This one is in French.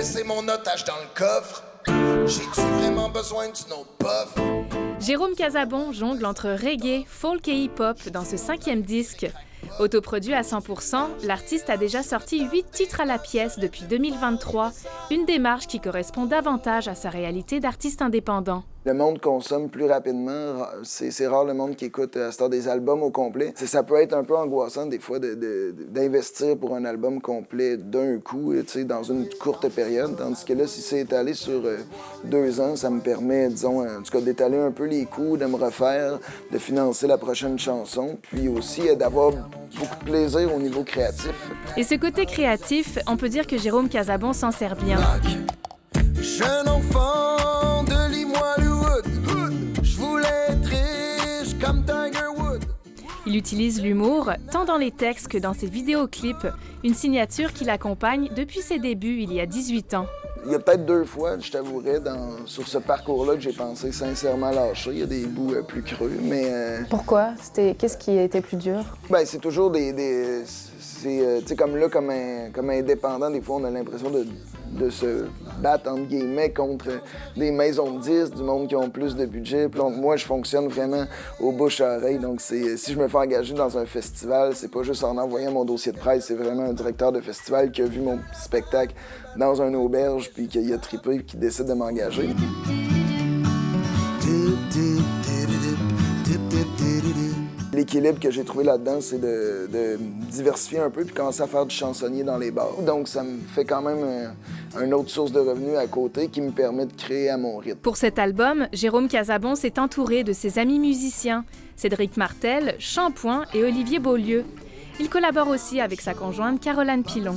laissé mon otage dans le coffre. J'ai-tu vraiment besoin d'une autre puff? Jérôme Casabon jongle entre reggae, folk et hip-hop dans ce 5e disque. Autoproduit à 100%, l'artiste a déjà sorti 8 titres à la pièce depuis 2023, une démarche qui correspond davantage à sa réalité d'artiste indépendant. Le monde consomme plus rapidement. C'est rare le monde qui écoute à ce temps des albums au complet. Ça peut être un peu angoissant des fois d'investir pour un album complet d'un coup, dans une courte période. Tandis que là, si c'est étalé sur 2 ans, ça me permet, disons, en tout cas, d'étaler un peu les coûts, de me refaire, de financer la prochaine chanson, puis aussi d'avoir beaucoup de plaisir au niveau créatif. Et ce côté créatif, on peut dire que Jérôme Casabon s'en sert bien. Jeune enfant de Limoilou, je voulais être riche comme Tiger Woods. Il utilise l'humour, tant dans les textes que dans ses vidéoclips, une signature qui l'accompagne depuis ses débuts il y a 18 ans. Il y a peut-être 2 fois, je t'avouerais, sur ce parcours-là que j'ai pensé sincèrement lâcher. Il y a des bouts plus creux, mais... Pourquoi? Qu'est-ce qui a été plus dur? Ben, c'est toujours c'est comme là, comme indépendant, des fois, on a l'impression de se battre, entre guillemets, contre des maisons de disques, du monde qui ont plus de budget. Puis donc, moi, je fonctionne vraiment au bouche à oreille. Donc, si je me fais engager dans un festival, c'est pas juste en envoyant mon dossier de presse, c'est vraiment un directeur de festival qui a vu mon spectacle dans une auberge, puis qui a trippé, puis qui décide de m'engager. L'équilibre que j'ai trouvé là-dedans, c'est de diversifier un peu puis commencer à faire du chansonnier dans les bars. Donc, ça me fait quand même une autre source de revenus à côté qui me permet de créer à mon rythme. Pour cet album, Jérôme Casabon s'est entouré de ses amis musiciens, Cédric Martel, Shampoing et Olivier Beaulieu. Il collabore aussi avec sa conjointe Caroline Pilon.